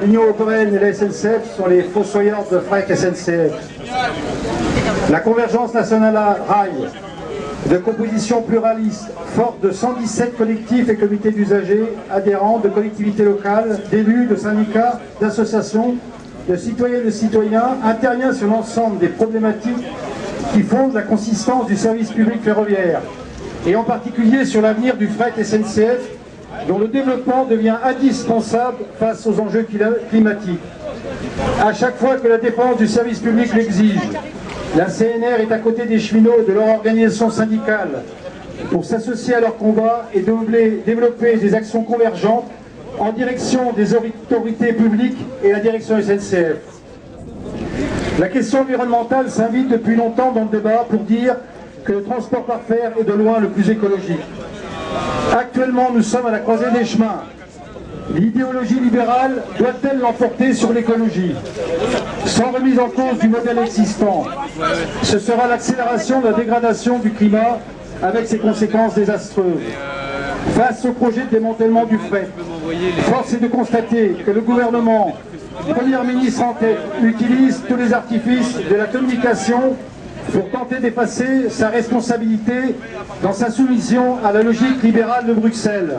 L'Union européenne et la SNCF sont les fossoyeurs de fret SNCF. La convergence nationale rail, de composition pluraliste, forte de 117 collectifs et comités d'usagers, adhérents de collectivités locales, d'élus, de syndicats, d'associations, de citoyennes et de citoyens, intervient sur l'ensemble des problématiques qui fondent la consistance du service public ferroviaire, et en particulier sur l'avenir du fret SNCF, dont le développement devient indispensable face aux enjeux climatiques. À chaque fois que la défense du service public l'exige, la CNR est à côté des cheminots et de leur organisation syndicale pour s'associer à leur combat et développer des actions convergentes en direction des autorités publiques et la direction SNCF. La question environnementale s'invite depuis longtemps dans le débat pour dire que le transport par fer est de loin le plus écologique. Actuellement, nous sommes à la croisée des chemins. L'idéologie libérale doit-elle l'emporter sur l'écologie? Sans remise en cause du modèle existant, ce sera l'accélération de la dégradation du climat avec ses conséquences désastreuses. Face au projet de démantèlement du fret, force est de constater que le gouvernement, Premier ministre en tête, utilise tous les artifices de la communication pour tenter d'effacer sa responsabilité dans sa soumission à la logique libérale de Bruxelles.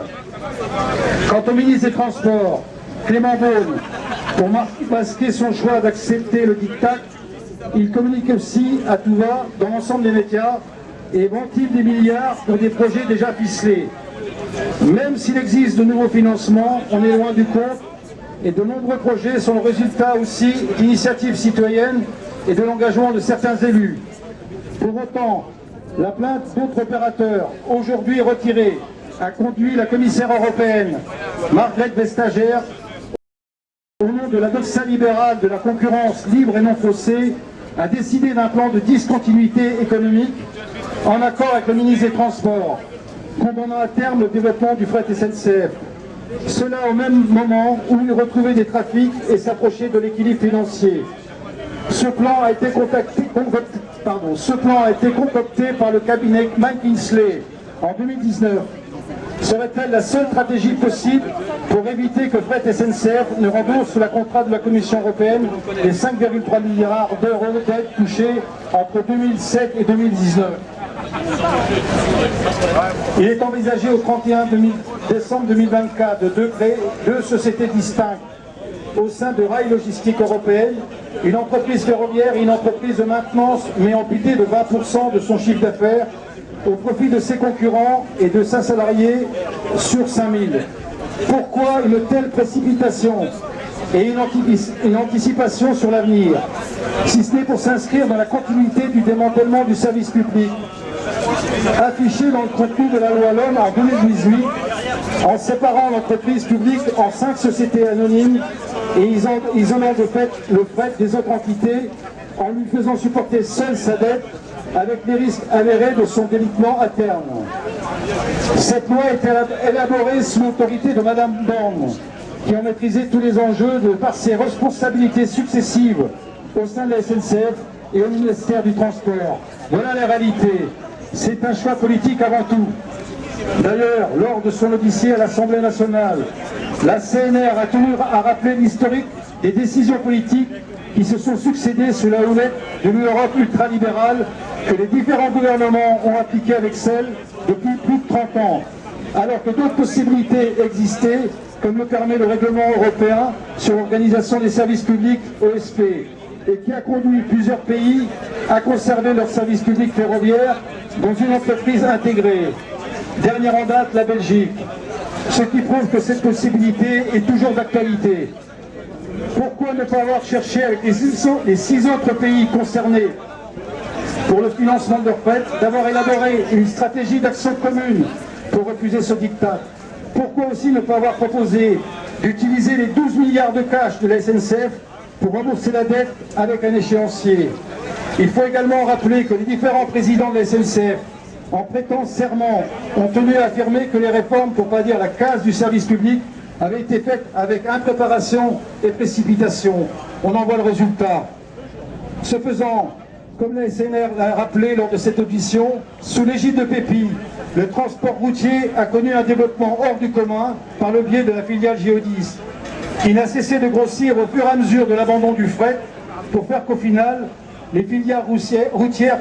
Quant au ministre des Transports, Clément Beaune, pour masquer son choix d'accepter le diktat, il communique aussi à tout va dans l'ensemble des médias et ventile des milliards pour des projets déjà ficelés. Même s'il existe de nouveaux financements, on est loin du compte et de nombreux projets sont le résultat aussi d'initiatives citoyennes et de l'engagement de certains élus. Pour autant, la plainte d'autres opérateurs, aujourd'hui retirée, a conduit la commissaire européenne, Margrethe Vestager, au nom de la doxa libérale de la concurrence libre et non faussée, à décider d'un plan de discontinuité économique en accord avec le ministre des Transports, condamnant à terme le développement du fret SNCF. Cela au même moment où il retrouvait des trafics et s'approchait de l'équilibre financier. Ce plan a été concocté par le cabinet McKinsey en 2019. Serait-elle la seule stratégie possible pour éviter que Fret SNCF ne rembourse sous la contrat de la Commission européenne les 5,3 milliards d'euros d'aides touchées entre 2007 et 2019? Il est envisagé au 31 décembre 2024 de créer deux sociétés distinctes au sein de Rail Logistique Européenne, une entreprise ferroviaire et une entreprise de maintenance, mais amputée de 20% de son chiffre d'affaires au profit de ses concurrents et de 5 salariés sur 5000. Pourquoi une telle précipitation et une anticipation sur l'avenir, si ce n'est pour s'inscrire dans la continuité du démantèlement du service public, affiché dans le contenu de la loi LOM en 2018, en séparant l'entreprise publique en 5 sociétés anonymes et isolant de fait le fret des autres entités en lui faisant supporter seule sa dette avec les risques avérés de son délitement à terme. Cette loi a été élaborée sous l'autorité de Madame Borne, qui a maîtrisé tous les enjeux par ses responsabilités successives au sein de la SNCF et au ministère du Transport. Voilà la réalité. C'est un choix politique avant tout. D'ailleurs, lors de son audition à l'Assemblée nationale, la CNR a tenu à rappeler l'historique des décisions politiques qui se sont succédées sous la houlette d'une Europe ultralibérale que les différents gouvernements ont appliquée avec celle depuis plus de 30 ans, alors que d'autres possibilités existaient, comme le permet le règlement européen sur l'organisation des services publics OSP, et qui a conduit plusieurs pays à conserver leurs services publics ferroviaires dans une entreprise intégrée. Dernière en date, la Belgique. Ce qui prouve que cette possibilité est toujours d'actualité. Pourquoi ne pas avoir cherché avec les 6 autres pays concernés pour le financement de leur fret, d'avoir élaboré une stratégie d'action commune pour refuser ce diktat? Pourquoi aussi ne pas avoir proposé d'utiliser les 12 milliards de cash de la SNCF pour rembourser la dette avec un échéancier? Il faut également rappeler que les différents présidents de la SNCF, en prêtant serment, ont tenu à affirmer que les réformes, pour ne pas dire la casse du service public, avaient été faites avec impréparation et précipitation. On en voit le résultat. Ce faisant, comme la SNR l'a rappelé lors de cette audition, sous l'égide de Pépi, le transport routier a connu un développement hors du commun par le biais de la filiale Géodis. qui n'a cessé de grossir au fur et à mesure de l'abandon du fret, pour faire qu'au final, les filières routières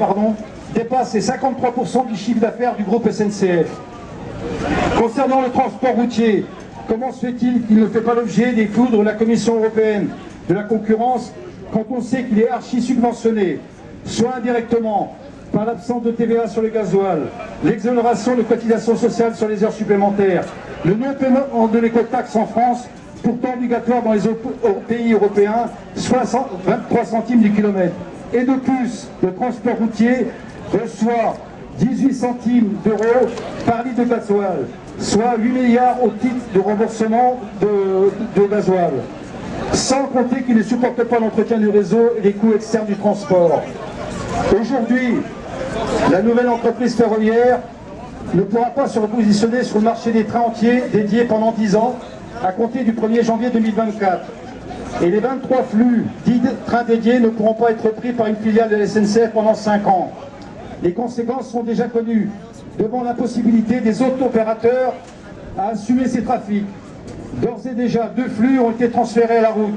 dépassent les 53% du chiffre d'affaires du groupe SNCF. Concernant le transport routier, comment se fait-il qu'il ne fait pas l'objet des foudres de la Commission européenne de la concurrence quand on sait qu'il est archi-subventionné, soit indirectement, par l'absence de TVA sur le gasoil, l'exonération de cotisations sociales sur les heures supplémentaires, le non-paiement de l'écotaxe en France, pourtant obligatoire dans les autres pays européens, soit 23 centimes du kilomètre. Et de plus, le transport routier reçoit 18 centimes d'euros par litre de gasoil, soit 8 milliards au titre de remboursement de gasoil. Sans compter qu'il ne supporte pas l'entretien du réseau et les coûts externes du transport. Aujourd'hui, la nouvelle entreprise ferroviaire ne pourra pas se repositionner sur le marché des trains entiers dédiés pendant 10 ans, à compter du 1er janvier 2024. Et les 23 flux dits trains dédiés ne pourront pas être repris par une filiale de la SNCF pendant 5 ans. Les conséquences sont déjà connues, devant l'impossibilité des autres opérateurs à assumer ces trafics. D'ores et déjà, 2 flux ont été transférés à la route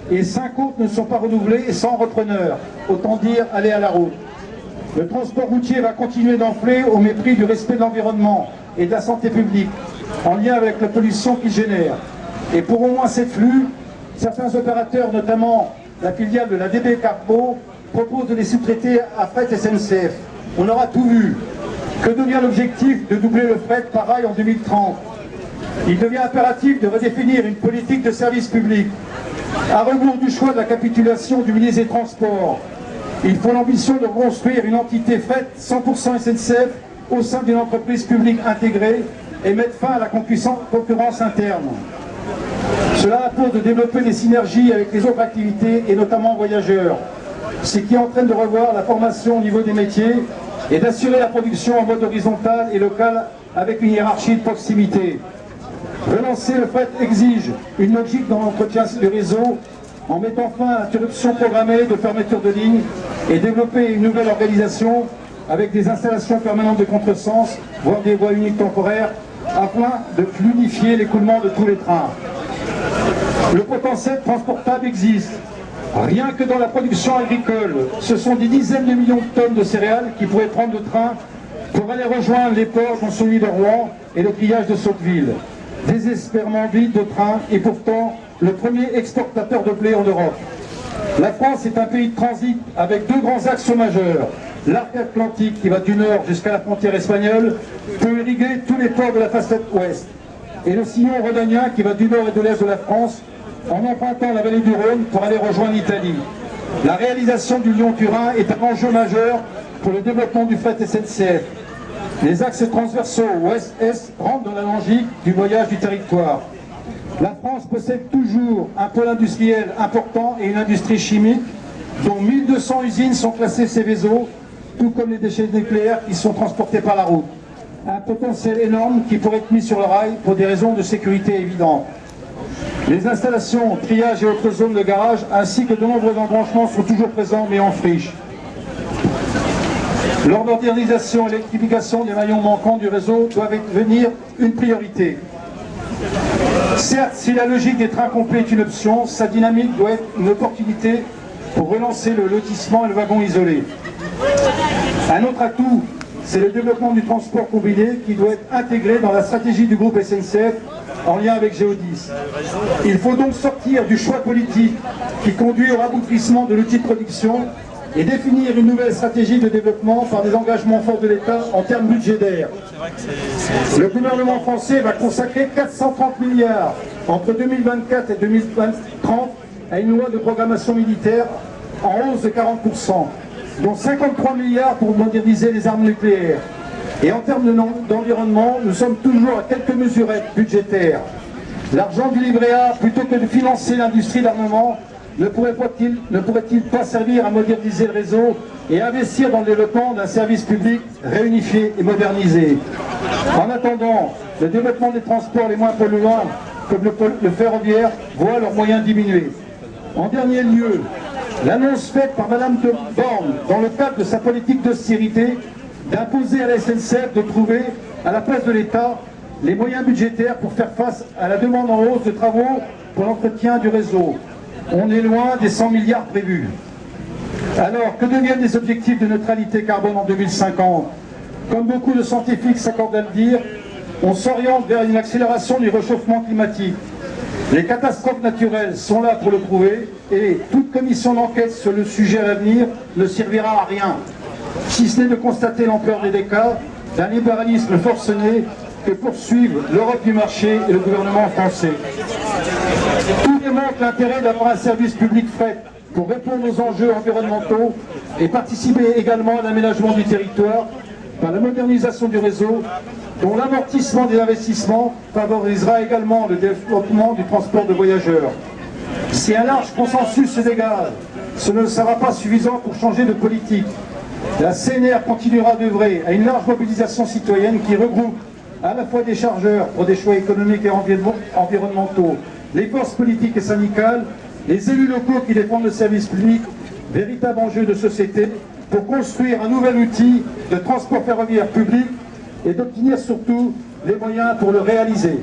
et 5 autres ne sont pas renouvelés et sans repreneur. Autant dire, aller à la route. Le transport routier va continuer d'enfler au mépris du respect de l'environnement et de la santé publique, en lien avec la pollution qu'il génère. Et pour au moins 7 flux, certains opérateurs, notamment la filiale de la DB Cargo, proposent de les sous-traiter à Fret SNCF. On aura tout vu. Que devient l'objectif de doubler le fret par rail en 2030 ? Il devient impératif de redéfinir une politique de service public. À rebours du choix de la capitulation du ministre des Transports, il faut l'ambition de construire une entité fret 100% SNCF au sein d'une entreprise publique intégrée et mettre fin à la concurrence interne. Cela impose de développer des synergies avec les autres activités et notamment voyageurs, ce qui entraîne de revoir la formation au niveau des métiers et d'assurer la production en mode horizontal et local avec une hiérarchie de proximité. Relancer le fret exige une logique dans l'entretien du réseau en mettant fin à l'interruption programmée de fermeture de ligne et développer une nouvelle organisation avec des installations permanentes de contresens, voire des voies uniques temporaires, afin de fluidifier l'écoulement de tous les trains. Le potentiel transportable existe. Rien que dans la production agricole, ce sont des dizaines de millions de tonnes de céréales qui pourraient prendre le train pour aller rejoindre les ports dont celui de Rouen et le grillage de Sotteville. Désespérément vide de train et pourtant le premier exportateur de blé en Europe. La France est un pays de transit avec 2 grands axes majeurs. L'arc atlantique qui va du nord jusqu'à la frontière espagnole peut irriguer tous les ports de la façade ouest. Et le sillon rhodanien qui va du nord et de l'est de la France en empruntant la vallée du Rhône pour aller rejoindre l'Italie. La réalisation du Lyon-Turin est un enjeu majeur pour le développement du fret SNCF. Les axes transversaux ouest-est rentrent dans la logique du voyage du territoire. La France possède toujours un pôle industriel important et une industrie chimique dont 1200 usines sont classées Céveso, tout comme les déchets nucléaires qui sont transportés par la route. Un potentiel énorme qui pourrait être mis sur le rail pour des raisons de sécurité évidentes. Les installations, triage et autres zones de garage, ainsi que de nombreux embranchements sont toujours présents mais en friche. Leur modernisation et l'électrification des maillons manquants du réseau doivent devenir une priorité. Certes, si la logique des trains complets est une option, sa dynamique doit être une opportunité pour relancer le lotissement et le wagon isolé. Un autre atout, c'est le développement du transport combiné qui doit être intégré dans la stratégie du groupe SNCF en lien avec Géodis. Il faut donc sortir du choix politique qui conduit au raboutrissement de l'outil de production et définir une nouvelle stratégie de développement par des engagements forts de l'État en termes budgétaires. Le gouvernement français va consacrer 430 milliards entre 2024 et 2030 à une loi de programmation militaire en hausse de 40%, dont 53 milliards pour moderniser les armes nucléaires. Et en termes d'environnement, nous sommes toujours à quelques mesurettes budgétaires. L'argent du livret A, plutôt que de financer l'industrie d'armement, ne pourrait-il pas servir à moderniser le réseau et investir dans le développement d'un service public réunifié et modernisé? En attendant, le développement des transports les moins polluants, comme le ferroviaire, voit leurs moyens diminuer. En dernier lieu, l'annonce faite par Mme de Borne dans le cadre de sa politique d'austérité d'imposer à la SNCF de trouver, à la place de l'État, les moyens budgétaires pour faire face à la demande en hausse de travaux pour l'entretien du réseau. On est loin des 100 milliards prévus. Alors, que deviennent les objectifs de neutralité carbone en 2050? Comme beaucoup de scientifiques s'accordent à le dire, on s'oriente vers une accélération du réchauffement climatique. Les catastrophes naturelles sont là pour le prouver et toute commission d'enquête sur le sujet à l'avenir ne servira à rien, si ce n'est de constater l'ampleur des dégâts d'un libéralisme forcené que poursuivent l'Europe du marché et le gouvernement français. Tout démontre l'intérêt d'avoir un service public fret pour répondre aux enjeux environnementaux et participer également à l'aménagement du territoire par la modernisation du réseau, dont l'amortissement des investissements favorisera également le développement du transport de voyageurs. Si un large consensus se dégage, ce ne sera pas suffisant pour changer de politique. La CNR continuera d'œuvrer à une large mobilisation citoyenne qui regroupe à la fois des chargeurs pour des choix économiques et environnementaux, les forces politiques et syndicales, les élus locaux qui défendent le service public, véritable enjeu de société, pour construire un nouvel outil de transport ferroviaire public et d'obtenir surtout les moyens pour le réaliser.